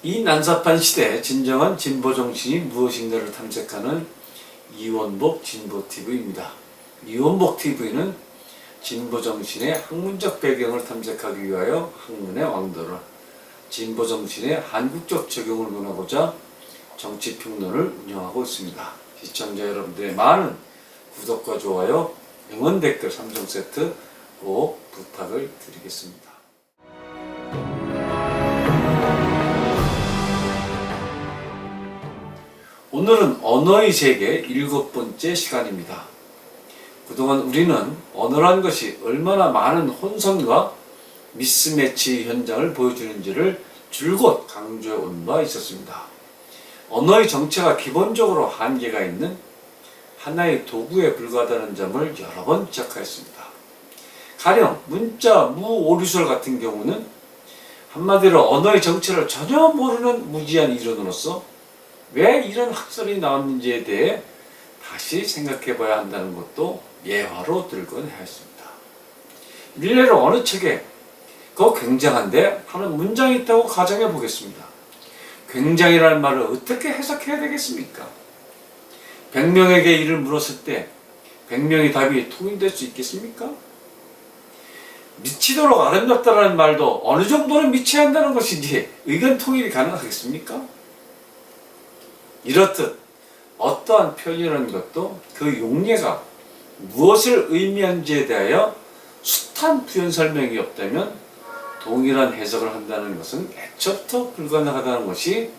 이 난삽한 시대에 진정한 진보 정신이 무엇인가를 탐색하는 이원복 진보TV입니다. 이원복TV는 진보 정신의 학문적 배경을 탐색하기 위하여 학문의 왕도를, 진보 정신의 한국적 적용을 논하고자 정치평론을 운영하고 있습니다. 시청자 여러분들의 많은 구독과 좋아요, 응원 댓글 3종 세트 꼭 부탁을 드리겠습니다. 오늘은 언어의 세계 7번째 시간입니다. 그동안 우리는 언어란 것이 얼마나 많은 혼선과 미스매치 현장을 보여주는지를 줄곧 강조해 온 바 있었습니다. 언어의 정체가 기본적으로 한계가 있는 하나의 도구에 불과하다는 점을 여러 번 지적하였습니다. 가령 문자, 무, 오류설 같은 경우는 한마디로 언어의 정체를 전혀 모르는 무지한 이론으로서 왜 이런 학설이 나왔는지에 대해 다시 생각해 봐야 한다는 것도 예화로 들곤 하였습니다. 일례로 어느 책에 그 굉장한데 하는 문장이 있다고 가정해 보겠습니다. 굉장이라는 말을 어떻게 해석해야 되겠습니까? 100명에게 이를 물었을 때 100명의 답이 통일될 수 있겠습니까? 미치도록 아름답다라는 말도 어느 정도는 미쳐야 한다는 것인지 의견 통일이 가능하겠습니까? 이렇듯 어떠한 표현이라는 것도 그 용례가 무엇을 의미하는지에 대하여 숱한 부연 설명이 없다면 동일한 해석을 한다는 것은 애초부터 불가능하다는 것이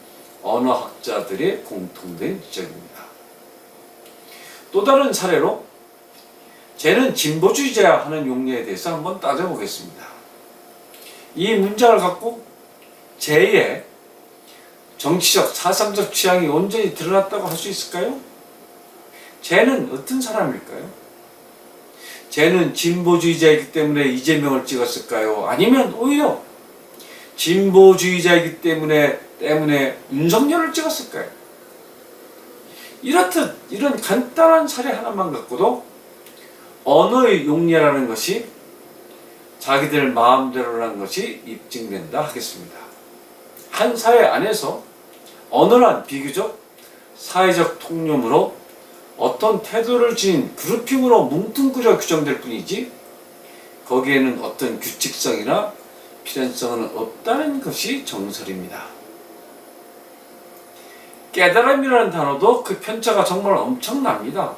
언어학자들의 공통된 지적입니다. 또 다른 사례로 쟤는 진보주의자야 하는 용례에 대해서 한번 따져보겠습니다. 이 문장을 갖고 쟤의 정치적, 사상적 취향이 온전히 드러났다고 할 수 있을까요? 쟤는 어떤 사람일까요? 쟤는 진보주의자이기 때문에 이재명을 찍었을까요? 아니면 오히려 진보주의자이기 때문에 윤석열을 찍었을까요? 이렇듯 이런 간단한 사례 하나만 갖고도 언어의 용례라는 것이 자기들 마음대로라는 것이 입증된다 하겠습니다. 한 사회 안에서 언어란 비교적 사회적 통념으로 어떤 태도를 지닌 그룹핑으로 뭉뚱그려 규정될 뿐이지 거기에는 어떤 규칙성이나 필연성은 없다는 것이 정설입니다. 깨달음이라는 단어도 그 편차가 정말 엄청납니다.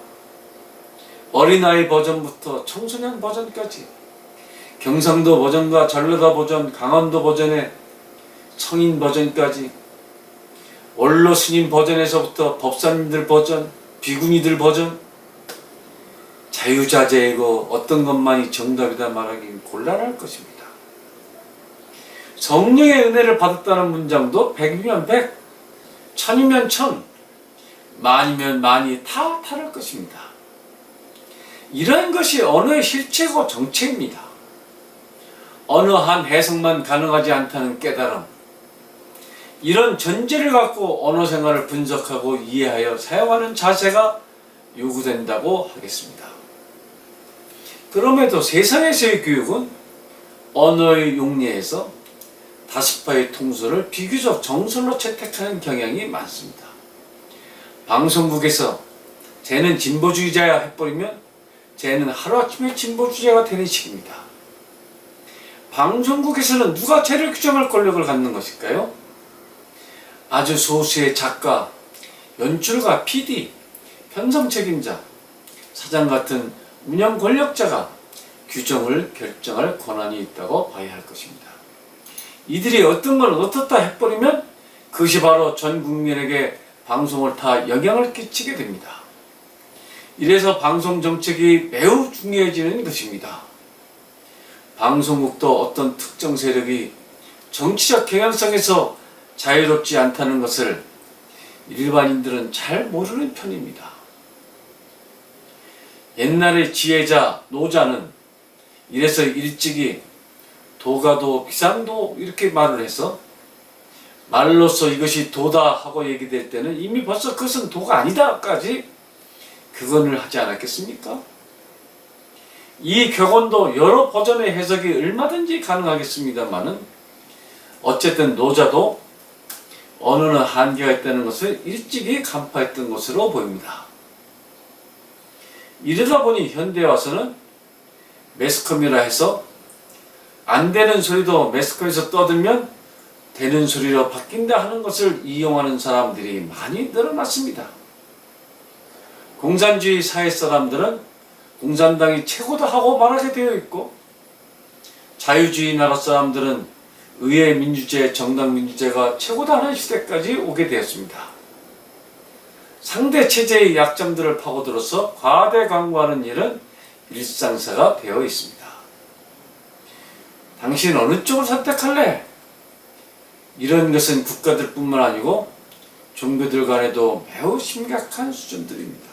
어린아이 버전부터 청소년 버전까지, 경상도 버전과 전라도 버전, 강원도 버전의 성인 버전까지, 원로 스님 버전에서부터 법사님들 버전, 비구니들 버전, 자유자재이고 어떤 것만이 정답이다 말하기 곤란할 것입니다. 성령의 은혜를 받았다는 문장도 100이면 100, 1000이면 1000, 만이면 만이 다 다를 것입니다. 이런 것이 언어의 실체고 정체입니다. 어느 한 해석만 가능하지 않다는 깨달음, 이런 전제를 갖고 언어 생활을 분석하고 이해하여 사용하는 자세가 요구된다고 하겠습니다. 그럼에도 세상에서의 교육은 언어의 용례에서 다스파의 통솔을 비교적 정설로 채택하는 경향이 많습니다. 방송국에서 쟤는 진보주의자야 해버리면 쟤는 하루아침에 진보주의자가 되는 식입니다. 방송국에서는 누가 쟤를 규정할 권력을 갖는 것일까요? 아주 소수의 작가, 연출가, PD, 편성 책임자, 사장 같은 운영 권력자가 규정을 결정할 권한이 있다고 봐야 할 것입니다. 이들이 어떤 걸 어떻다 해버리면 그것이 바로 전 국민에게 방송을 다 영향을 끼치게 됩니다. 이래서 방송 정책이 매우 중요해지는 것입니다. 방송국도 어떤 특정 세력이 정치적 경향성에서 자유롭지 않다는 것을 일반인들은 잘 모르는 편입니다. 옛날의 지혜자, 노자는 이래서 일찍이 도가도, 비상도 이렇게 말을 해서 말로써 이것이 도다 하고 얘기될 때는 이미 벌써 그것은 도가 아니다까지 그건을 하지 않았겠습니까? 이 격언도 여러 버전의 해석이 얼마든지 가능하겠습니다만은 어쨌든 노자도 언어는 한계가 있다는 것을 일찍이 간파했던 것으로 보입니다. 이러다 보니 현대에 와서는 매스컴이라 해서 안 되는 소리도 매스컴에서 떠들면 되는 소리로 바뀐다 하는 것을 이용하는 사람들이 많이 늘어났습니다. 공산주의 사회 사람들은 공산당이 최고다 하고 말하게 되어 있고, 자유주의 나라 사람들은 의회 민주제, 정당 민주제가 최고다 하는 시대까지 오게 되었습니다. 상대 체제의 약점들을 파고들어서 과대 광고하는 일은 일상사가 되어 있습니다. 당신 어느 쪽을 선택할래? 이런 것은 국가들 뿐만 아니고 종교들 간에도 매우 심각한 수준들입니다.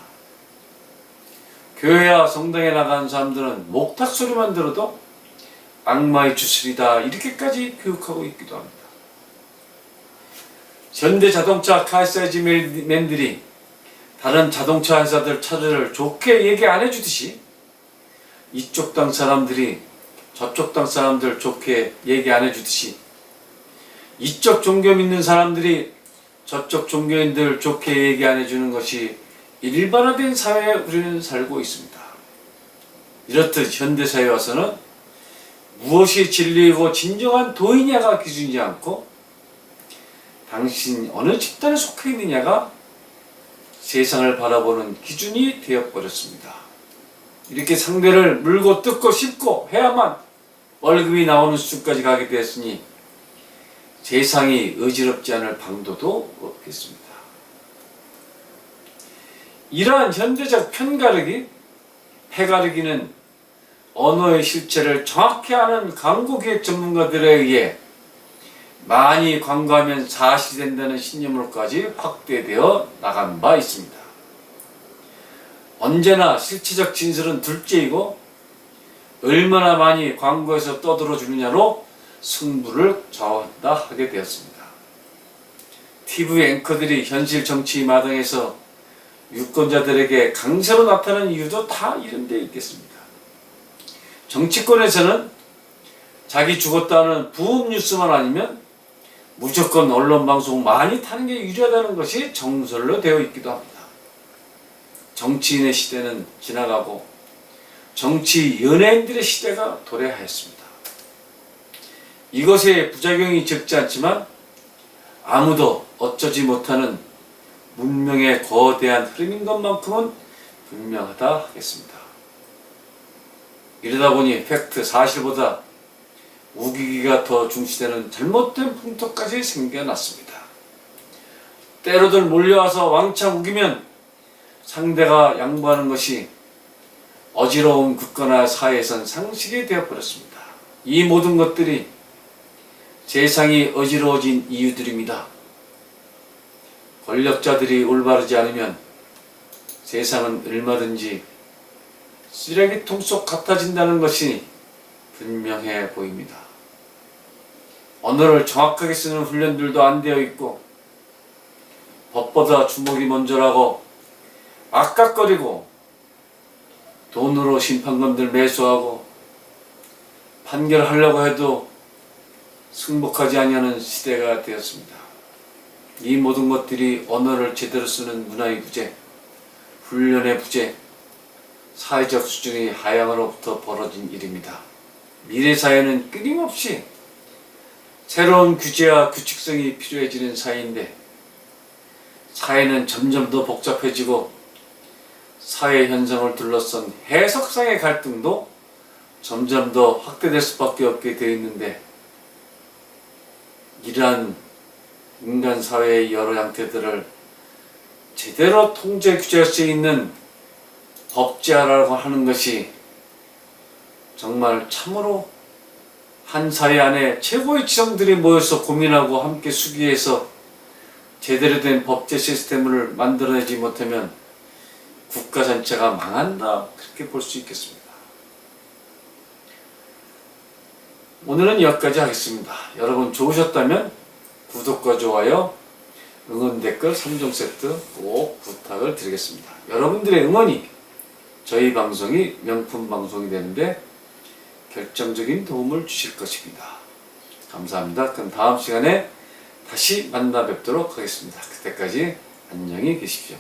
교회와 성당에 나가는 사람들은 목탁 소리만 들어도 악마의 주술이다 이렇게까지 교육하고 있기도 합니다. 현대자동차 카사이즈맨들이 다른 자동차 회사들 차들을 좋게 얘기 안 해주듯이 이쪽 당 사람들이 저쪽 당 사람들 좋게 얘기 안 해주듯이 이쪽 종교 믿는 사람들이 저쪽 종교인들 좋게 얘기 안 해주는 것이 일반화된 사회에 우리는 살고 있습니다. 이렇듯 현대사회에 와서는 무엇이 진리이고 진정한 도이냐가 기준이지 않고 당신 어느 집단에 속해 있느냐가 세상을 바라보는 기준이 되어버렸습니다. 이렇게 상대를 물고 뜯고 씹고 해야만 월급이 나오는 수준까지 가게 되었으니 세상이 어지럽지 않을 방도도 없겠습니다. 이러한 현대적 편가르기, 패가르기는 언어의 실체를 정확히 아는 광고기획 전문가들에 의해 많이 광고하면 사실된다는 신념으로까지 확대되어 나간 바 있습니다. 언제나 실체적 진실은 둘째이고 얼마나 많이 광고에서 떠들어 주느냐로 승부를 좌우한다 하게 되었습니다. TV 앵커들이 현실 정치 마당에서 유권자들에게 강세로 나타나는 이유도 다 이런 데 있겠습니다. 정치권에서는 자기 죽었다는 부음 뉴스만 아니면 무조건 언론 방송 많이 타는 게 유리하다는 것이 정설로 되어 있기도 합니다. 정치인의 시대는 지나가고 정치 연예인들의 시대가 도래하였습니다. 이것의 부작용이 적지 않지만 아무도 어쩌지 못하는 문명의 거대한 흐름인 것만큼은 분명하다 하겠습니다. 이러다 보니 팩트, 사실보다 우기기가 더 중시되는 잘못된 풍토까지 생겨났습니다. 때로들 몰려와서 왕창 우기면 상대가 양보하는 것이 어지러운 국가나 사회에선 상식이 되어버렸습니다. 이 모든 것들이 세상이 어지러워진 이유들입니다. 권력자들이 올바르지 않으면 세상은 얼마든지 쓰레기통 속 같아진다는 것이 분명해 보입니다. 언어를 정확하게 쓰는 훈련들도 안 되어 있고 법보다 주먹이 먼저라고 악각거리고 돈으로 심판관들 매수하고 판결하려고 해도 승복하지 아니하는 시대가 되었습니다. 이 모든 것들이 언어를 제대로 쓰는 문화의 부재, 훈련의 부재, 사회적 수준의 하향으로부터 벌어진 일입니다. 미래 사회는 끊임없이 새로운 규제와 규칙성이 필요해지는 사회인데 사회는 점점 더 복잡해지고 사회 현상을 둘러싼 해석상의 갈등도 점점 더 확대될 수밖에 없게 되어 있는데 이러한 인간 사회의 여러 형태들을 제대로 통제 규제할 수 있는 법제화라고 하는 것이 정말 참으로 한 사회 안에 최고의 지성들이 모여서 고민하고 함께 수기해서 제대로 된 법제 시스템을 만들어내지 못하면 국가 전체가 망한다, 그렇게 볼 수 있겠습니다. 오늘은 여기까지 하겠습니다. 여러분 좋으셨다면 구독과 좋아요, 응원 댓글 3종 세트 꼭 부탁을 드리겠습니다. 여러분들의 응원이 저희 방송이 명품 방송이 되는데 결정적인 도움을 주실 것입니다. 감사합니다. 그럼 다음 시간에 다시 만나 뵙도록 하겠습니다. 그때까지 안녕히 계십시오.